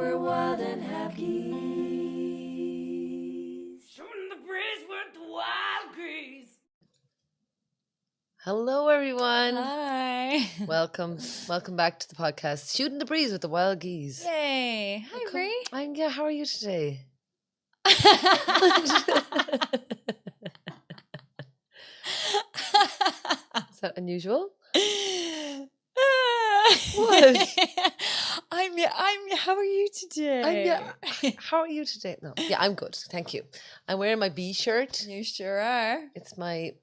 We're wild and have geese. Shooting the breeze with the wild geese. Hello, everyone. Hi. Welcome back to the podcast, Shooting the Breeze with the Wild Geese. Yay. Hi, Bree. Yeah, how are you today? Is that unusual? What? How are you today? How are you today? No. Yeah, I'm good. Thank you. I'm wearing my bee shirt. You sure are. It's my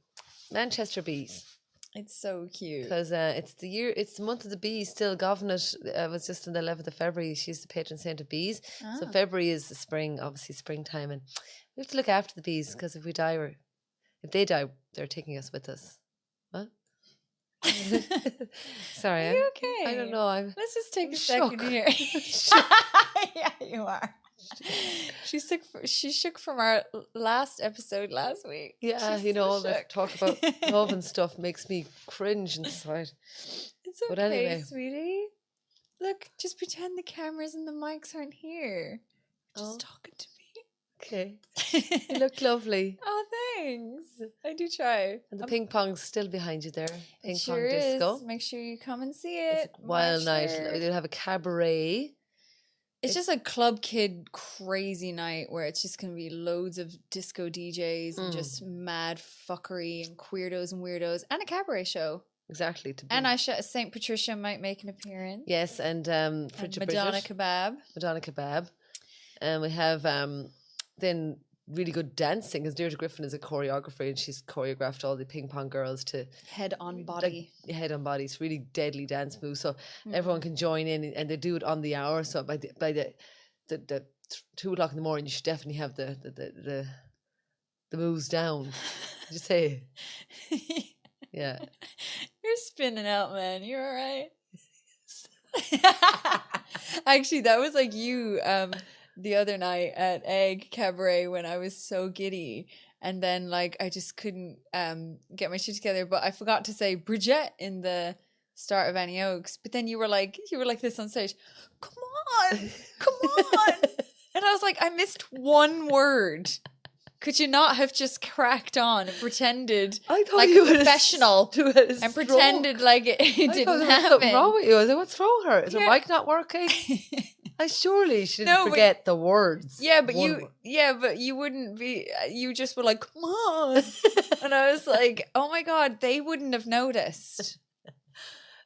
Manchester bees. It's so cute. Because it's the month of the bees still. Government was just on the 11th of February. She's the patron saint of bees. So February is the spring, obviously springtime. And we have to look after the bees because if they die, they're taking us with us. What? Sorry. Are you okay? I don't know. Let's just take a shook. second here. Yeah, you are. She's shook from our last episode last week. Yeah, She's you know, so all the shook. talk about love and stuff makes me cringe inside. It's okay, But anyway. sweetie. Look, just pretend the cameras and the mics aren't here. Just talking to me. Okay. You look lovely. Oh, thanks. I do try. And the ping pong's still behind you there. Ping It pong sure disco. is. Make sure you come and see it. It's a wild night. Sure. They'll have a cabaret. It's just a club kid crazy night where it's just going to be loads of disco DJs and just mad fuckery and queerdos and weirdos and a cabaret show. Exactly. And St. Patricia might make an appearance. Yes, and Frigid Madonna Bridget. Kebab. Madonna Kebab. And we have then really good dancing because Deirdre Griffin is a choreographer and she's choreographed all the ping pong girls to Head on body. head on body. It's really deadly dance moves, so everyone can join in and they do it on the hour. So by the 2 o'clock in the morning, you should definitely have the moves down. Did you say? Yeah. You're spinning out, man. You're all right. Actually, that was like you the other night at Egg Cabaret when I was so giddy. And then like I just couldn't get my shit together. But I forgot to say Bridget in the start of Annie Oaks. But then you were like this on stage. Come on. And I was like, I missed one word. Could you not have just cracked on and pretended like a professional and pretended like it didn't happen? Something wrong with you? I was like, what's wrong with her? Is her mic not working? Surely she didn't forget the words. Yeah, but you wouldn't be. You just were like, come on, and I was like, oh my god, they wouldn't have noticed.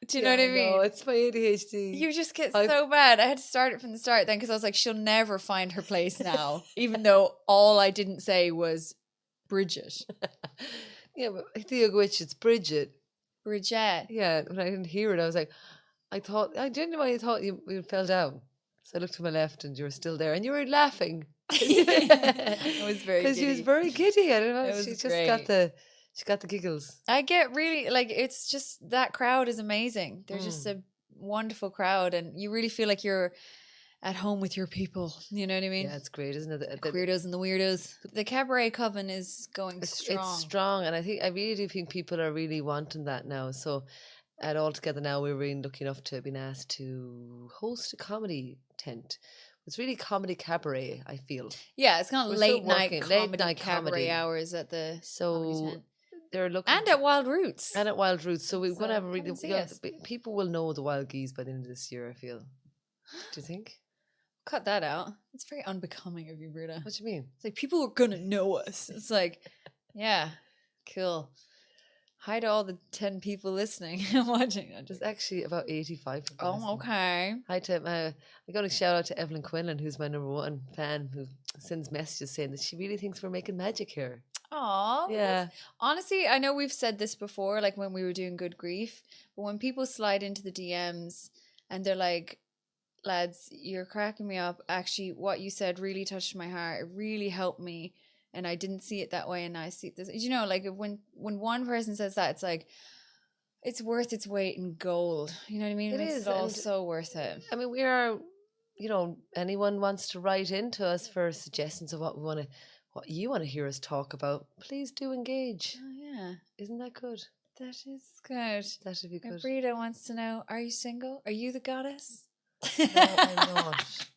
Do you know what I mean? No, it's my ADHD. You just get so bad. I had to start it from the start then because I was like, she'll never find her place now, even though all I didn't say was Bridget. Yeah, but Theo Gwitch, it's Bridget. Bridget. Yeah, when I didn't hear it, I genuinely thought you fell down. So I looked to my left and you were still there and you were laughing. I was very because she was very giddy. I don't know. She just great. She got the giggles. I get really it's just that crowd is amazing. They're just a wonderful crowd, and you really feel like you're at home with your people. You know what I mean? Yeah, it's great, isn't it? The weirdos and the weirdos. The cabaret coven is going strong. It's strong, and I really do think people are really wanting that now. So, at All Together now, we're really lucky enough to have been asked to host a comedy tent. It's really comedy cabaret, I feel. Yeah, it's kind of late night cabaret hours at the comedy tent. They're looking at Wild Roots. And at Wild Roots. So we're going to have people will know the Wild Geese by the end of this year, I feel. Do you think? Cut that out. It's very unbecoming of you, Breda. What do you mean? It's like people are going to know us. It's like, yeah, cool. Hi to all the 10 people listening and watching. There's actually about 85 people listening. Okay. Hi to I got a shout out to Evelyn Quinlan, who's my number one fan, who sends messages saying that she really thinks we're making magic here. Aw. Yeah. Honestly, I know we've said this before, like when we were doing Good Grief, but when people slide into the DMs and they're like, lads, you're cracking me up. Actually, what you said really touched my heart. It really helped me. And I didn't see it that way. And I see this, you know, like when one person says that, it's like, it's worth its weight in gold. You know what I mean? It makes is it all so worth it. I mean, we are, you know, anyone wants to write into us for suggestions of what you want to hear us talk about, please do engage. Oh, yeah. Isn't that good? That is good. That should be good. Breda wants to know, are you single? Are you the goddess? No, I'm not.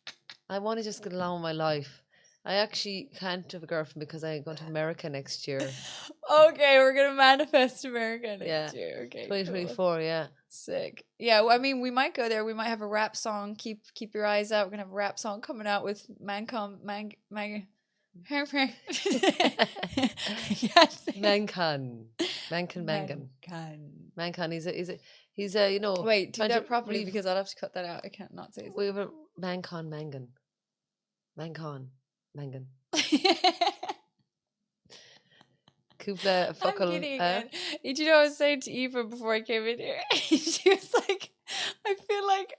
I want to just get along with my life. I actually can't have a girlfriend because I'm going to America next year. Okay, we're gonna manifest America next Yeah. year. Okay, cool. 2024, yeah. Sick. Yeah, well, I mean, we might go there. We might have a rap song. Keep your eyes out. We're gonna have a rap song coming out with Mancom Mang. Yes. Mankan. Mangan. Mankan, he's a, you know. Wait, do trying that to properly because I'll have to cut that out. I can't not say it. We have a Mankan Mangan. Mankan Mangan. Kubla I'm fuckle. kidding. And, do you know what I was saying to Eva before I came in here? She was like, I feel like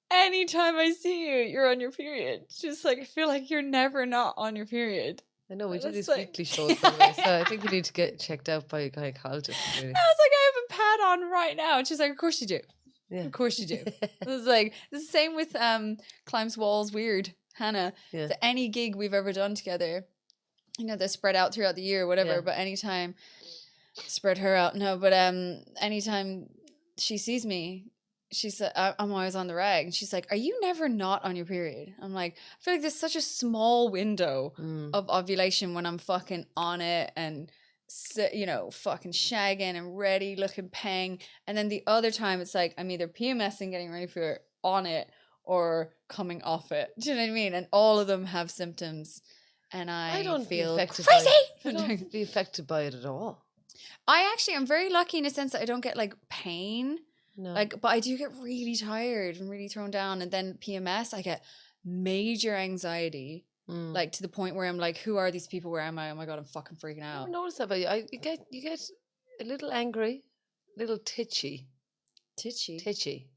anytime I see you, you're on your period. She's like, I feel like you're never not on your period. I know, we do That's these like- weekly shows, by the way, so I think you need to get checked out by a gynecologist. Really. I was like, I have a pad on right now. And she's like, of course you do. Yeah. Of course you do. It was like, it's the same with Climbs Walls Weird, Hannah. Yeah. So any gig we've ever done together, you know, they're spread out throughout the year, whatever, Yeah. but anytime, spread her out, no, but anytime she sees me, she's like, I'm always on the rag. And she's like, are you never not on your period? I'm like, I feel like there's such a small window of ovulation when I'm fucking on it and, you know, fucking shagging and ready, looking pang. And then the other time it's like, I'm either PMSing, getting ready for it, on it, or coming off it. Do you know what I mean? And all of them have symptoms. And I don't feel be affected crazy. I don't be affected by it at all. I actually am very lucky in a sense that I don't get like pain. No. Like, but I do get really tired and really thrown down. And then PMS, I get major anxiety, like to the point where I'm like, who are these people? Where am I? Oh my God, I'm fucking freaking I out. never noticed that about you. You get a little angry, a little titchy. Titchy. Touchy.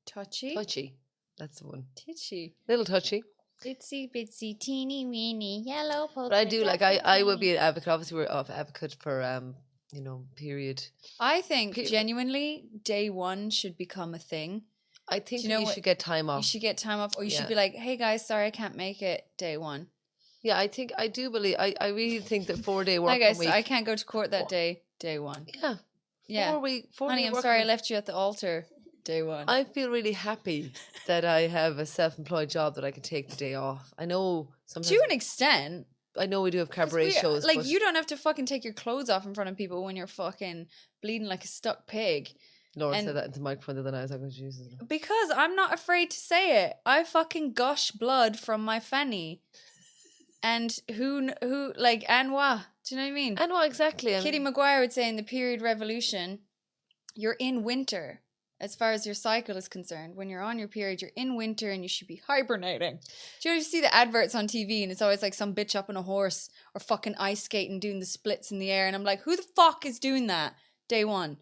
Touchy. That's the one. Titchy. Little touchy. Itsy bitsy teeny weeny yellow polka. But I do like I would be an advocate. Obviously, we're an advocate for you know, period. I think genuinely day one should become a thing. I think you know you what? should get time off. You should get time off, or you Yeah. should be like, hey guys, sorry I can't make it day one. Yeah, I do believe I really think that 4-day work Hi guys, week. I can't go to court that day one. Yeah. Yeah. 4 week. 4 Honey, day I'm work sorry I week. left you at the altar day one. I feel really happy that I have a self-employed job that I can take the day off. I know sometimes. To an extent. I know we do have 'Cause cabaret shows. like but you don't have to fucking take your clothes off in front of people when you're fucking bleeding like a stuck pig. Laura and- said that into the microphone the other night. I was like, Jesus. Because I'm not afraid to say it. I fucking gush blood from my fanny. And who like Anwa? Do you know what I mean? I know exactly. Kitty Maguire would say in the period revolution, you're in winter as far as your cycle is concerned. When you're on your period, you're in winter and you should be hibernating. Do you ever see the adverts on TV and it's always like some bitch up on a horse or fucking ice skating doing the splits in the air? And I'm like, who the fuck is doing that? Day one,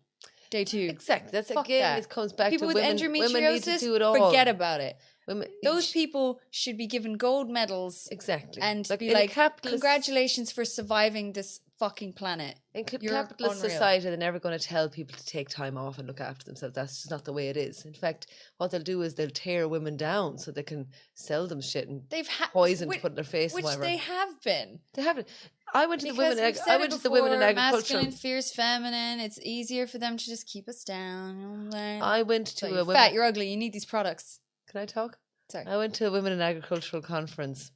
day two. Exactly. That's Fuck again. that. It comes back People to with women. Women need to endometriosis, do it all. forget about it. Women, Those people should be given gold medals exactly and like be in a like, capitalist, congratulations for surviving this fucking planet. in You're capitalist unreal. society. They're never going to tell people to take time off and look after themselves. That's just not the way it is. In fact, what they'll do is they'll tear women down so they can sell them shit and They've had poison to put in their face and which whatever. they have been. They haven't. I went to the Because women. we've said I it went to the women in before, agriculture. masculine, fierce, feminine. It's easier for them to just keep us down. I went to you're a women. fat. You're ugly. You need these products. Can I talk? Sorry. I went to a women in agricultural conference,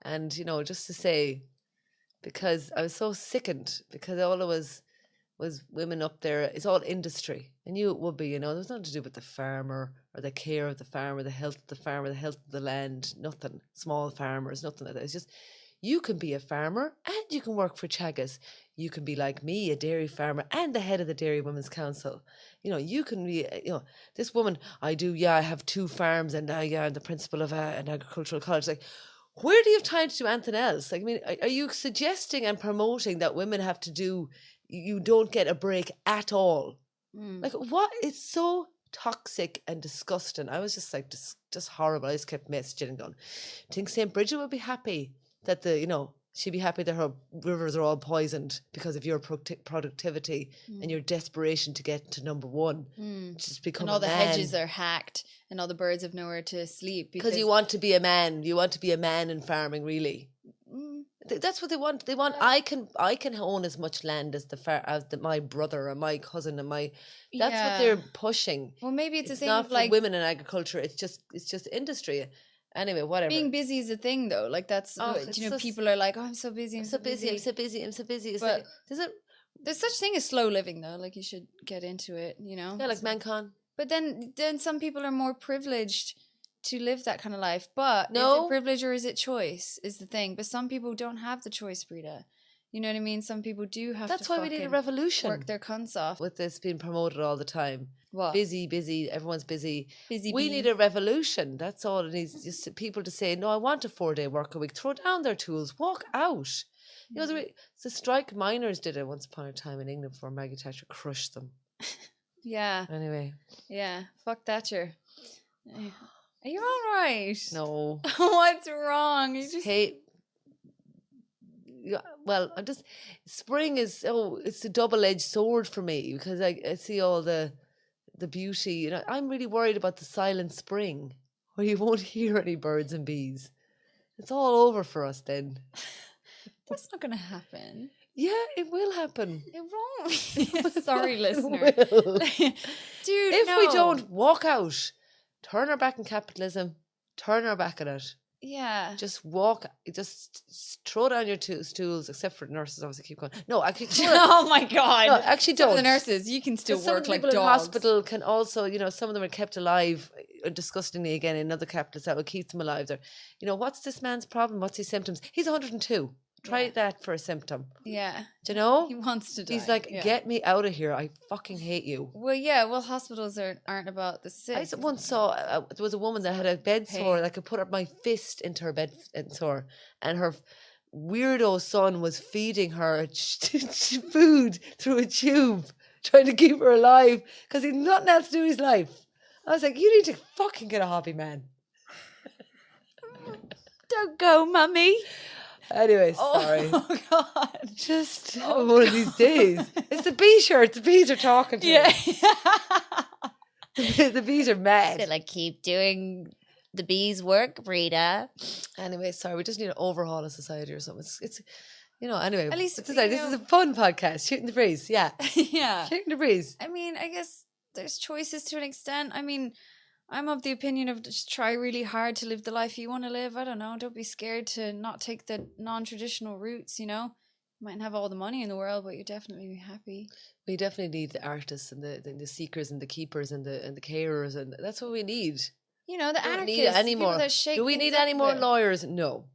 and you know, just to say, because I was so sickened because all it was women up there. It's all industry. I knew it would be. You know, there was nothing to do with the farmer or the care of the farmer, the health of the farmer, the health of the land. Nothing. Small farmers, nothing like that. It's just you can be a farmer and you can work for Chagas. You can be like me, a dairy farmer and the head of the Dairy Women's Council. You know, you can be, you know, this woman, I have 2 farms and I'm the principal of an agricultural college. Like, where do you have time to do anything else? Like, I mean, are you suggesting and promoting that women have to do, you don't get a break at all? Like, what? It's so toxic and disgusting. I was just like, just horrible. I just kept messaging and going, I think St. Bridget would be happy that she'd be happy that her rivers are all poisoned because of your productivity and your desperation to get to number 1. Just become And all a the man. hedges are hacked and all the birds have nowhere to sleep. Because you want to be a man. You want to be a man in farming, really. That's what they want. They want. I can own as much land as my brother and my cousin and my. That's what they're pushing. Well, maybe it's the same not of like for women in agriculture. It's just industry, Anyway, whatever. Being busy is a thing, though. Like that's it's you know, just- people are like, "Oh, I'm so busy. I'm so busy. I'm so busy. I'm so busy. It's But like, does it? There's such thing as slow living, though. Like you should get into it. You know. Yeah, like Mancon. But then some people are more privileged to live that kind of life. But is No. it privilege or is it choice? Is the thing. But some people don't have the choice, Breda. You know what I mean? Some people do have. That's to why we need a fucking revolution. Work their cunts off. With this being promoted all the time. What? Busy. Everyone's busy. Busy We bees. need a revolution. That's all it needs. Just people to say, no, I want a 4-day work a week. Throw down their tools. Walk out. You know, the strike miners did it once upon a time in England before Maggie Thatcher crushed them. Yeah. Anyway. Yeah. Fuck Thatcher. Are you all right? No. What's wrong? You just Hate. Yeah, well, I'm just spring is it's a double-edged sword for me because I see all the beauty. You know, I'm really worried about the silent spring where you won't hear any birds and bees. It's all over for us then. that's not gonna happen. Yeah, it will happen. It won't. Sorry, It listener. will. Dude, If we no. don't walk out, turn our back on capitalism, turn our back on it. Yeah. Just walk, just throw down your stools, except for the nurses, obviously keep going. No, actually, Oh my god. no, actually Some of don't. the nurses, you can still 'Cause some of work the like people dogs. in hospital can also, you know, some of them are kept alive, disgustingly again in other capitals that will keep them alive. There, you know, what's this man's problem? What's his symptoms? He's 102. Try Yeah. that for a symptom. Yeah. Do you know? He wants to die. He's like, yeah. get me out of here. I fucking hate you. Well, yeah. Well, hospitals aren't about the sick. I once saw there was a woman that had a bed Pain. sore. I could put up my fist into her bed sore, and her weirdo son was feeding her food through a tube, trying to keep her alive because he's nothing else to do in his life. I was like, you need to fucking get a hobby, man. Don't go, mummy. Anyway, sorry. Oh god. Just Oh, one of these days. It's the bee shirt. The bees are talking to Yeah. me. The bees are mad. like keep doing the bees' work, Breda. Anyway, sorry, we just need to overhaul a society or something. It's you know, anyway. At least, this is a fun podcast. Shooting the breeze. Yeah. Yeah. Shooting the breeze. I mean, I guess there's choices to an extent. I mean, I'm of the opinion of just try really hard to live the life you want to live. I don't know. Don't be scared to not take the non-traditional routes, you know? You mightn't have all the money in the world, but you definitely be happy. We definitely need the artists and the seekers and the keepers and the carers, and that's what we need. You know, the Don't anarchists, need any the people more. that shake Do we things need up any a more bit. lawyers? No.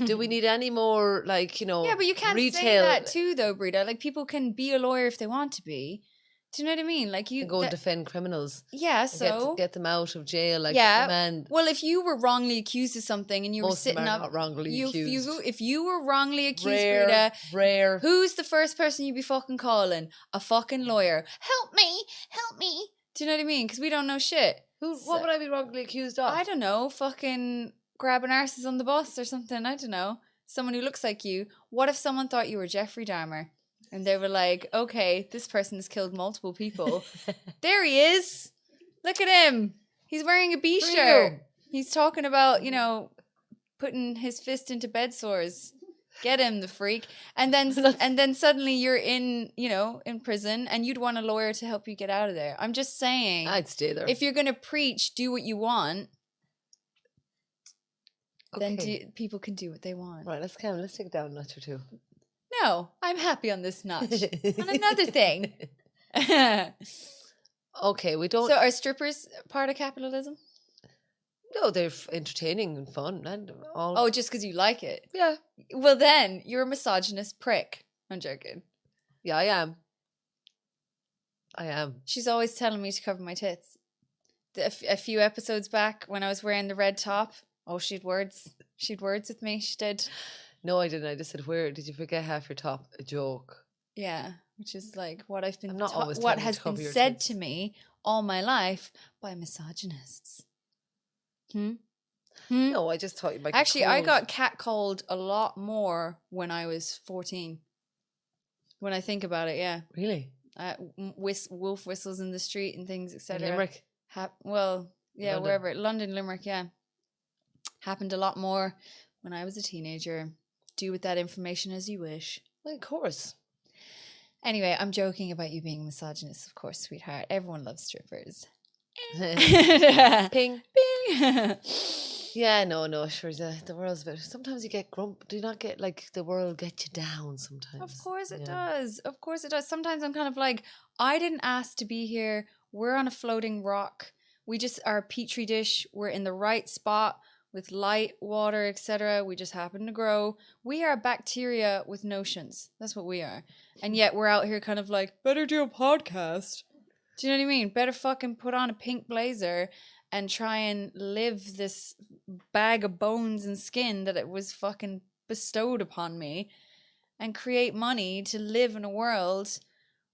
Do we need any more, like, you know, Yeah, but you can't retail say that too, though, Breda. Like, people can be a lawyer if they want to be. Do you know what I mean? Like, you and go and defend criminals? yeah, And so get them out of jail. Like, yeah. man, Well, if you were wrongly accused of something and you were most of them sitting are up, not wrongly you, accused. if you were wrongly accused, Rare, Breda, rare. who's the first person you'd be fucking calling? A fucking lawyer. Help me. Do you know what I mean? Because we don't know shit. What would I be wrongly accused of? I don't know. Fucking grabbing arses on the bus or something. I don't know. Someone who looks like you. What if someone thought you were Jeffrey Dahmer? And they were like, okay, this person has killed multiple people. There he is. Look at him. He's wearing a bee shirt. Freedom. He's talking about, you know, putting his fist into bed sores. Get him, the freak. And then suddenly you're in, you know, in prison and you'd want a lawyer to help you get out of there. I'm just saying, I'd stay there. if you're going to preach, do what you want, then people can do what they want. Right, let's take it down a notch or two. No, I'm happy on this notch. And another thing. Okay, we don't. So are strippers part of capitalism? No, they're entertaining and fun and all. Oh, just because you like it? yeah, Well, then you're a misogynist prick. I'm joking. yeah, I am. I am. She's always telling me to cover my tits. A few episodes back when I was wearing the red top, oh, she'd words with me. She did. No, I didn't. I just said, "Where did you forget half your top?" A joke. Yeah, which is like what I've been I'm not always what telling you has to been cover your said tits. to me all my life by misogynists. No, I just thought you might. get Actually, I cold. got catcalled a lot more when I was 14. When I think about it, yeah. Really Wolf whistles in the street and things, in etc. Limerick. Well, yeah, London. wherever. London, Limerick, yeah. Happened a lot more when I was a teenager. Do with that information as you wish. Well, of course. Anyway, I'm joking about you being a misogynist, of course, sweetheart. Everyone loves strippers. Ping. Bing. Yeah, no, sure. The world's better. Sometimes you get grump. Do you not get like the world get you down sometimes? Of course it Yeah. does. Of course it does. Sometimes I'm kind of like, I didn't ask to be here. We're on a floating rock. We just are a petri dish. We're in the right spot with light, water, etc. We just happen to grow. We are bacteria with notions. That's what we are. And yet we're out here kind of like, better do a podcast. Do you know what I mean? Better fucking put on a pink blazer and try and live this bag of bones and skin that it was fucking bestowed upon me and create money to live in a world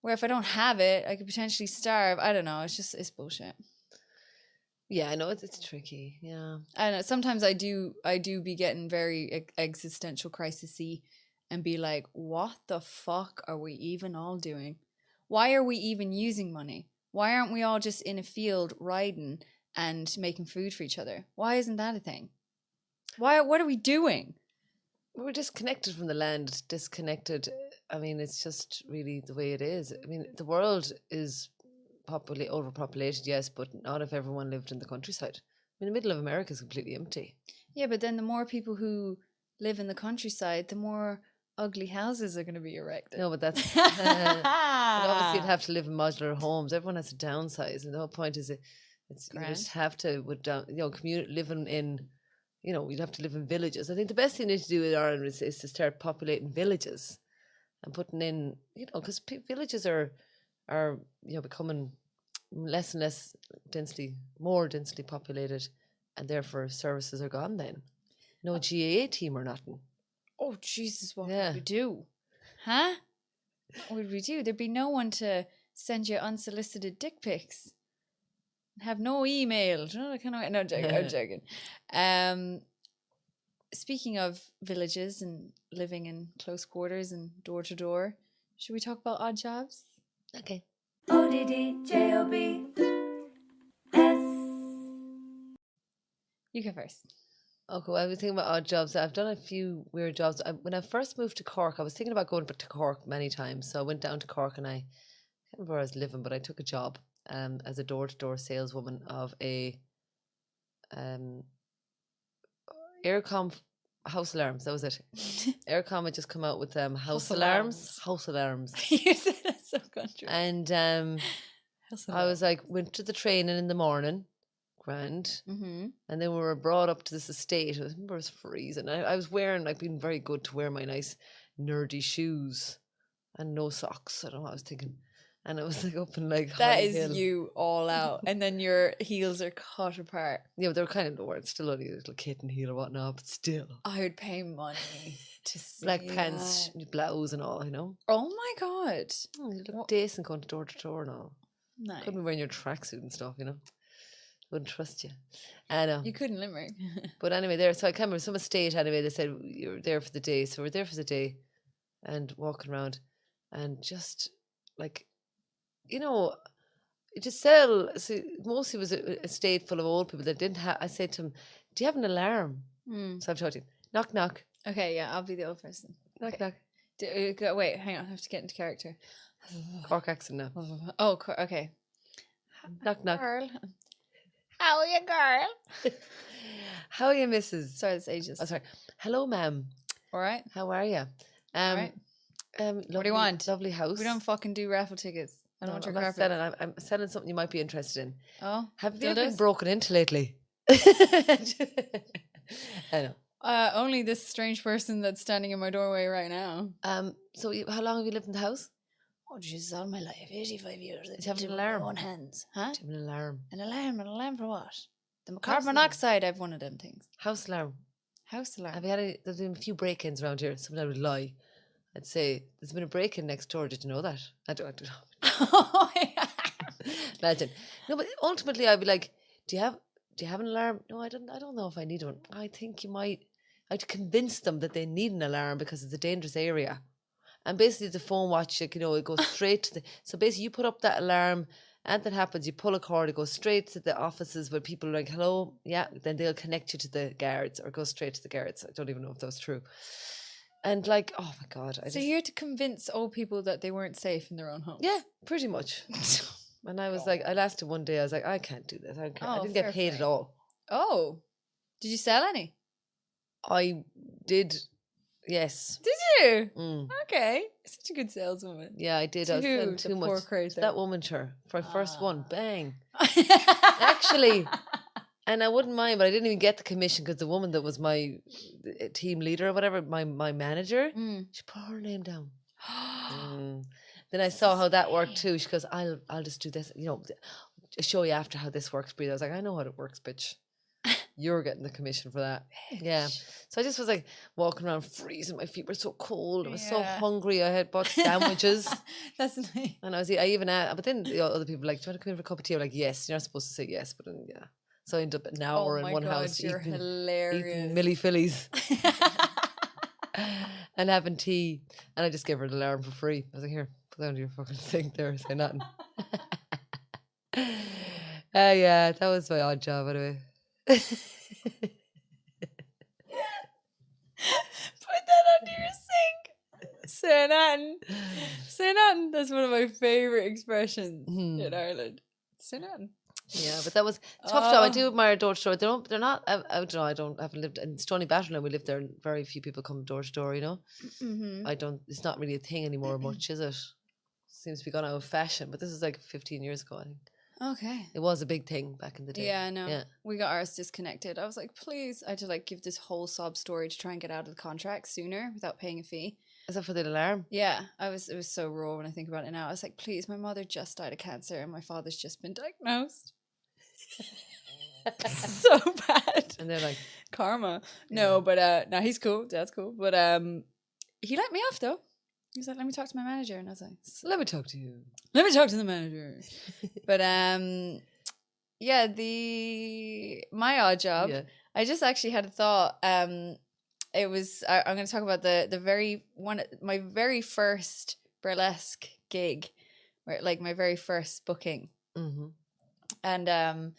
where if I don't have it, I could potentially starve. I don't know. It's bullshit. Yeah, I know it's tricky. Yeah. I don't know. Sometimes I do be getting very existential crisis-y and be like, what the fuck are we even all doing? Why are we even using money? Why aren't we all just in a field riding and making food for each other? Why isn't that a thing? What are we doing? We're disconnected from the land, disconnected. I mean, it's just really the way it is. I mean, the world is overpopulated, yes, but not if everyone lived in the countryside. I mean, the middle of America is completely empty. Yeah, but then the more people who live in the countryside, the more ugly houses are going to be erected. No, but that's but obviously you'd have to live in modular homes. Everyone has to downsize, and the whole point is it's you just have to living in. You'd have to live in villages. I think the best thing to do in Ireland is to start populating villages and putting in, because villages are becoming less and less more densely populated, and therefore services are gone then. No GAA team or nothing. Oh, Jesus, what would we do? Huh? What would we do? There'd be no one to send you unsolicited dick pics. Have no email. No, I'm joking. Speaking of villages and living in close quarters and door to door, should we talk about odd jobs? Okay. ODDJOBS. You go first. Okay, well, I was thinking about odd jobs. I've done a few weird jobs. When I first moved to Cork, I was thinking about going to Cork many times. So I went down to Cork and I can't remember where I was living, but I took a job as a door-to-door saleswoman of a Aircom house alarms. That was it. Aircom had just come out with house alarms. House alarms. You said that's so country. And I was like, went to the training in the morning, grand, and then we were brought up to this estate. I remember it was freezing. I was wearing, like, being very good to wear my nice nerdy shoes and no socks. I don't know what I was thinking. And it was like up in like that is hill. You all out, and then your heels are cut apart. Yeah, but they were kind of lower. It's still only a little kitten heel or whatnot, but still. I would pay money to see black pants, blouse and all, Oh my god! You look decent going door to door and all. Nice. Couldn't be wearing your tracksuit and stuff, Wouldn't trust you. I know. You couldn't Limerick. But anyway, so I can't remember some estate anyway. They said you're there for the day, so we're there for the day, and walking around, and just like. Just sell. So mostly it was a estate full of old people that didn't have. I said to him, "Do you have an alarm?" So I've told him, knock, knock. Okay, yeah, I'll be the old person. Knock, okay. knock. Wait, hang on. I have to get into character. Cork accent now. Oh, okay. Knock, knock. Girl. How are you, girl? How are you, Mrs.? Sorry, that's ages. Oh, sorry. Hello, ma'am. All right. How are you? All right. Lovely, what do you want? Lovely house. We don't fucking do raffle tickets. I don't want your carpet. Selling. I'm selling something you might be interested in. Oh, have you ever been broken into lately? I know. Only this strange person that's standing in my doorway right now. So how long have you lived in the house? Oh, Jesus, all my life, 85 years. Do you have an alarm? On hands, huh? Do you have an alarm? An alarm for what? The carbon monoxide. I've one of them things. House alarm. House alarm. Have you had there's been a few break-ins around here. Sometimes I would lie. I'd say there's been a break-in next door. Did you know that? I don't know. Oh, yeah. Imagine. No, but ultimately I'd be like, do you have an alarm? No, I don't know if I need one. I think you might. I'd convince them that they need an alarm because it's a dangerous area. And basically the phone watch, it goes straight to the. So basically you put up that alarm, and that happens, you pull a cord, it goes straight to the offices where people are like, hello, yeah, then they'll connect you to the guards or go straight to the guards. I don't even know if that's true. And like, oh my God. So you're here to convince old people that they weren't safe in their own home? Yeah, pretty much. And I was like, I lasted one day, I was like, I can't do this. I didn't get paid at all. Oh. Did you sell any? I did, yes. Did you? Mm. Okay. Such a good saleswoman. Yeah, I did. To I was selling who? too The poor much. creator. That woman, sure. For my first one, bang. Actually. And I wouldn't mind, but I didn't even get the commission because the woman that was my team leader or whatever, my manager, she put her name down. Then I saw how that worked too. She goes, I'll just do this, I'll show you after how this works, Breda. I was like, I know how it works, bitch. You're getting the commission for that. Yeah. So I just was like walking around freezing. My feet were so cold. I was so hungry. I had bought sandwiches. That's nice. And I even asked, but then the other people were like, do you want to come in for a cup of tea? I'm like, yes. You're not supposed to say yes, but then, yeah. So I ended up an hour in one house you're eating hilarious. Millie Phillies and having tea. And I just gave her the alarm for free. I was like, here, put down your fucking sink there, say nothing. Yeah, that was my odd job anyway. Put that under your sink. Say nothing. Say nothing. That's one of my favourite expressions in Ireland. Say nothing. Yeah, but that was a tough job. I do admire door to door. They're not. I haven't lived in Stony Battle, and we lived there. And very few people come door to door. I don't. It's not really a thing anymore. Much is it? Seems to be gone out of fashion. But this is like 15 years ago, I think. Okay. It was a big thing back in the day. Yeah, I know. Yeah. We got ours disconnected. I was like, please. I had to like give this whole sob story to try and get out of the contract sooner without paying a fee. Is that for the alarm? Yeah, it was so raw when I think about it now. I was like, please, my mother just died of cancer and my father's just been diagnosed. So bad. And they're like, karma. No, but no, he's cool. Dad's cool. But he let me off though. He was like, let me talk to my manager. And I was like, let me talk to you. Let me talk to the manager. But yeah, my odd job. Yeah. I just actually had a thought. It was I'm going to talk about my very first burlesque gig, where like my very first booking, and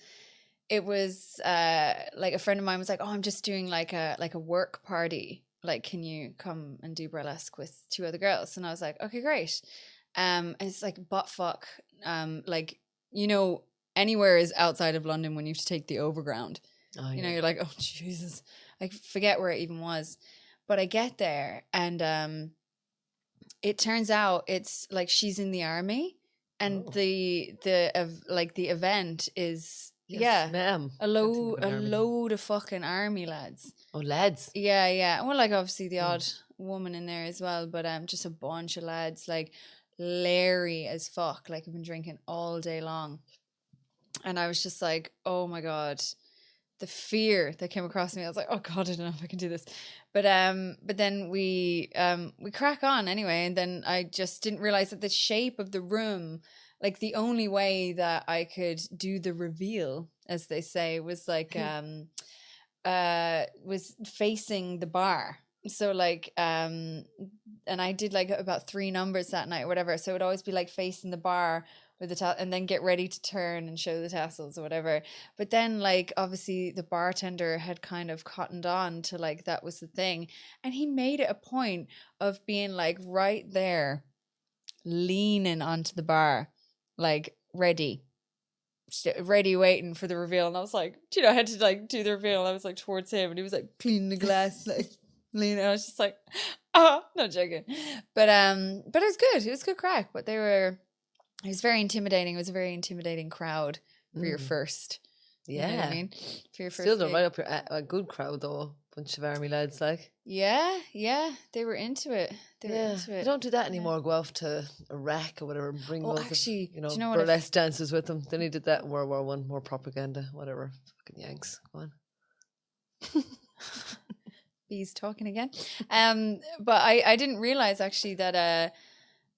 it was like a friend of mine was like, oh, I'm just doing like a work party. Like, can you come and do burlesque with 2 other girls? And I was like, okay, great. And it's like butt fuck. Like, anywhere is outside of London when you have to take the overground. Oh, yeah. You're like, oh, Jesus. I forget where it even was. But I get there and it turns out it's like she's in the army and the event is... Yes, yeah, ma'am. A load of fucking army lads. Oh, lads. Yeah, yeah. Well, like obviously the odd woman in there as well, but just a bunch of lads, like leery as fuck. Like I've been drinking all day long, and I was just like, oh my god, the fear that came across me. I was like, oh god, I don't know if I can do this. But then we crack on anyway, and then I just didn't realize that the shape of the room. Like the only way that I could do the reveal, as they say, was like was facing the bar. So like and I did like about 3 numbers that night or whatever. So it would always be like facing the bar with the and then get ready to turn and show the tassels or whatever. But then like obviously the bartender had kind of cottoned on to like that was the thing, and he made it a point of being like right there, leaning onto the bar. Like ready waiting for the reveal, and I was like, I had to like do the reveal. I was like towards him, and he was like cleaning the glass, like leaning. I was just like, not joking, but it was good. It was good crack. But it was very intimidating. It was a very intimidating crowd for your first. Yeah, you know what I mean, for your first. Still don't right up a good crowd though. Bunch of army lads, like. Yeah, they were into it. They don't do that anymore. Go off to Iraq or whatever and bring loads of burlesque dancers with them. They needed that in World War I, more propaganda, whatever. Fucking Yanks, go on. Bees talking again. But I didn't realize actually that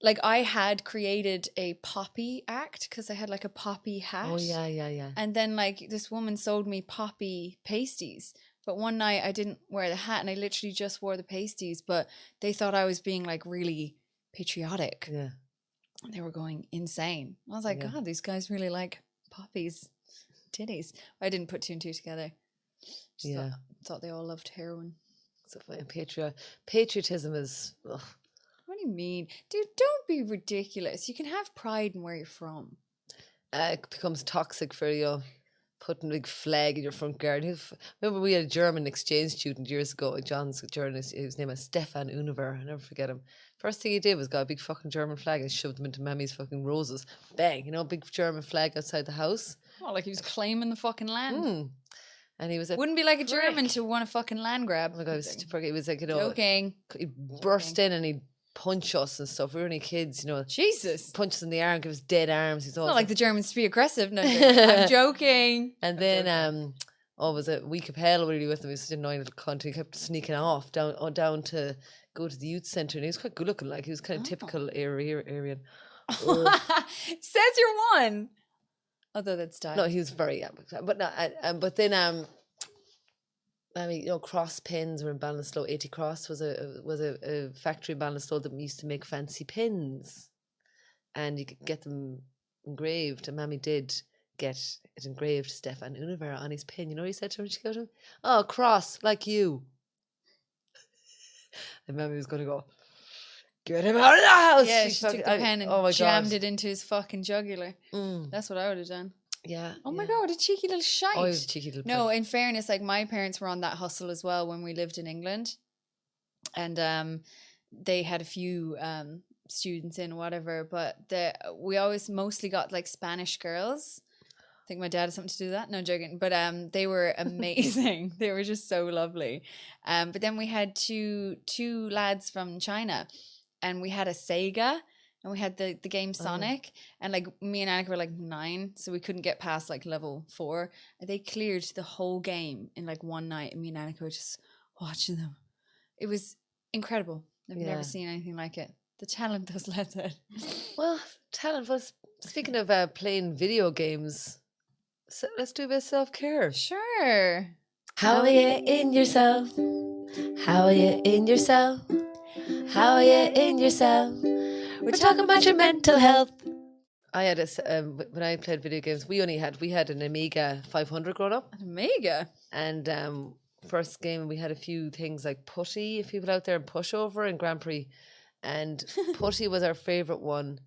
like I had created a poppy act because I had like a poppy hat. Oh yeah. And then like this woman sold me poppy pasties. But one night I didn't wear the hat and I literally just wore the pasties, but they thought I was being like really patriotic. Yeah. They were going insane. I was like, God, these guys really like poppies, titties. I didn't put 2 and 2 together. Just thought they all loved heroin. So patriotism is... Ugh. What do you mean? Dude, don't be ridiculous. You can have pride in where you're from. It becomes toxic for you. putting a big flag in your front garden. Remember, we had a German exchange student years ago. John's journalist. His name was Stefan Univer. I'll never forget him. First thing he did was got a big fucking German flag and shoved them into Mammy's fucking roses. Bang! Big German flag outside the house. Oh, like he was claiming the fucking land. And he was a Wouldn't be like a prick. German to want a fucking land grab. Oh my god, it was like Joking. He'd burst in and he'd punch us and stuff. We were only kids, Jesus. punch us in the arm, give us dead arms. He's It's not like the Germans to be aggressive. No, I'm joking. And then it was a week of hell really with him. He was such a annoying little cunt. He kept sneaking off down to go to the youth centre, and he was quite good looking. Like he was kind of typical Aryan. Says you're one. Although that's style. No, he was very but no, but then I mean, cross pins were in Ballinasloe. 80 Cross was a factory in Ballinasloe that used to make fancy pins, and you could get them engraved. And Mammy did get it engraved, Stefan Univer, on his pin. You know what he said to him? She got him, "Oh, cross like you." And Mammy was going to go, "Get him out of the house." Yeah, she took the pen and jammed God. it into his fucking jugular. That's what I would have done. Yeah. Oh my god, what a cheeky little shite. Oh, he was a cheeky little No, prick. in fairness, like my parents were on that hustle as well when we lived in England. And they had a few students in whatever, but we always mostly got like Spanish girls. I think my dad had something to do with that. No, joking. But they were amazing. They were just so lovely. But then we had two lads from China, and we had a Sega. And we had the game Sonic, and like me and Annika were like 9, so we couldn't get past like level 4. And they cleared the whole game in like one night, and me and Annika were just watching them. It was incredible. I've never seen anything like it. The talent those lads had. Well, talent was. Speaking of playing video games, so let's do a bit of self-care. Sure. How are you in yourself? How are you in yourself? How are you in yourself? We're talking about your mental health. I had when I played video games, we had an Amiga 500 growing up, Mega. and first game we had a few things like Putty, if people out there, and Pushover and Grand Prix, and Putty was our favourite one.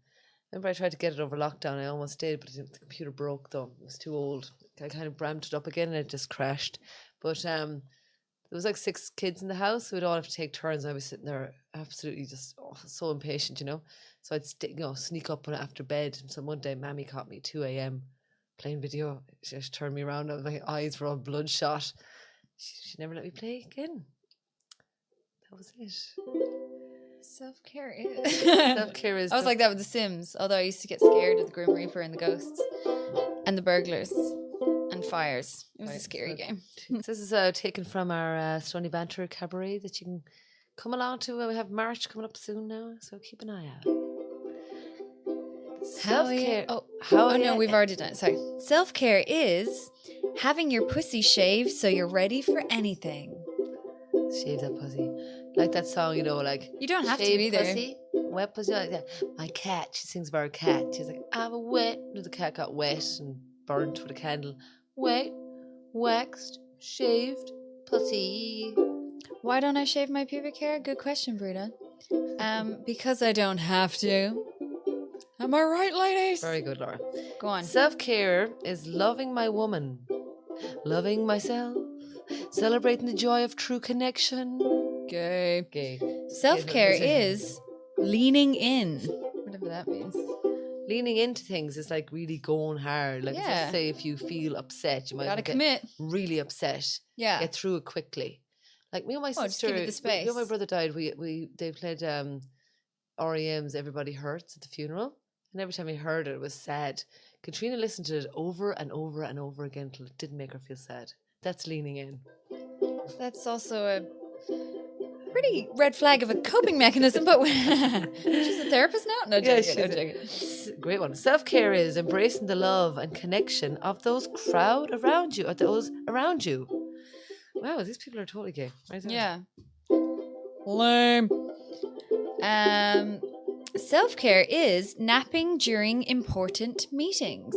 Remember, I tried to get it over lockdown. I almost did, but the computer broke though. It was too old. I kind of ramped it up again, and it just crashed. But there was like 6 kids in the house, so we'd all have to take turns. And I was sitting there absolutely just so impatient, So I'd sneak up after bed. And so one day, Mammy caught me 2 a.m. playing video. She just turned me around, and my eyes were all bloodshot. She never let me play again. That was it. Self-care is. Self-care is. I was like that with The Sims, although I used to get scared of the Grim Reaper and the ghosts and the burglars and fires. It was a scary game. So this is taken from our Stony Banter Cabaret that you can come along to. We have March coming up soon now, so keep an eye out. Self-care. No, we've already done it. Sorry. Self-care is having your pussy shaved so you're ready for anything. Shave that pussy. Like that song, like... You don't have to shave be there. Pussy, wet pussy, like that. My cat, she sings about her cat. She's like, I'm a wet... The cat got wet and burnt with a candle. Wet, waxed, shaved, pussy. Why don't I shave my pubic hair? Good question, Breda. Because I don't have to. Am I right, ladies? Very good, Laura. Go on. Self-care is loving my woman, loving myself, celebrating the joy of true connection. Gay. Self-care is leaning in. Whatever that means. Leaning into things is like really going hard. Like, Yeah. let's say if you feel upset, you might Gotta get commit. really upset. Yeah. Get through it quickly. Like me and my Oh, just sister, give it the space. my brother died. They played REM's "Everybody Hurts" at the funeral, and every time we heard it, it was sad. Katrina listened to it over and over and over again till it didn't make her feel sad. That's leaning in. That's also a pretty red flag of a coping mechanism, but she's a therapist now? No, Yeah, joking. No, she's joking. Great one. Self-care is embracing the love and connection of those crowd around you, or those around you. Wow, these people are totally gay. Right there. Yeah. Lame. Self-care is napping during important meetings.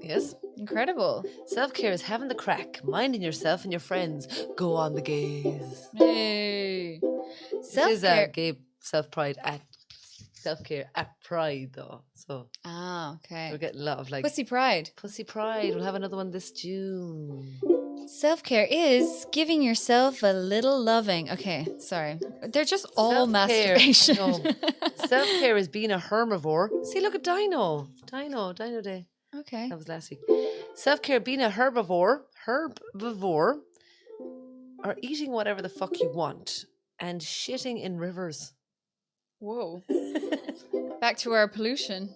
Yes. Incredible. Self-care is having the crack, minding yourself and your friends. Go on the gaze. Hey. This is Self-care. gay self-pride at self-care at Pride though. So Okay. we're getting a lot of like Pussy Pride. Pussy Pride. We'll have another one this June. Self-care is giving yourself a little loving. Okay, sorry. They're just all Self-care, masturbation. I know. Self-care is being a herbivore. See, look at Dino Day. Okay. That was last week. Self-care, being a herbivore, or eating whatever the fuck you want and shitting in rivers. Whoa. Back to our pollution.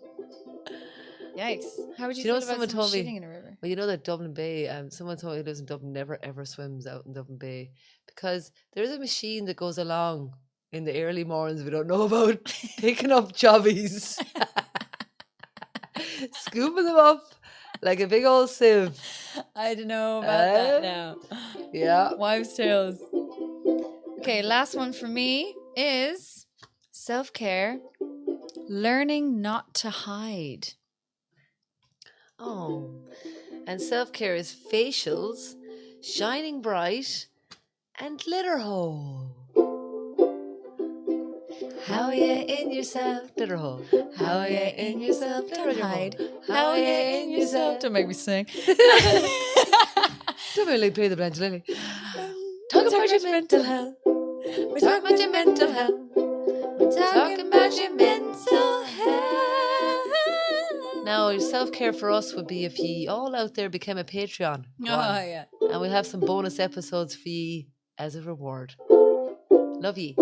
Yikes. How would you, Do you know feel what about someone someone told me? shitting in a river? Well, you know that Dublin Bay, someone told me who lives in Dublin never ever swims out in Dublin Bay because there's a machine that goes along in the early mornings we don't know about, picking up jobbies, scooping them up like a big old sieve. I don't know about that Eh? now. Yeah. Wives' tales. Okay, last one for me is self-care, learning not to hide. Oh. And self-care is facials, shining bright, and glitter hole. How are you in yourself? Glitter hole. How are you in yourself? Don't hide. How are you in yourself? Don't make me sing. Don't really play the Blanche Talk about your mental health. We're talking about your mental health. We're talking about your mental health. Now, self-care for us would be if ye all out there became a Patreon. Go on. Yeah. And we'll have some bonus episodes for ye as a reward. Love ye.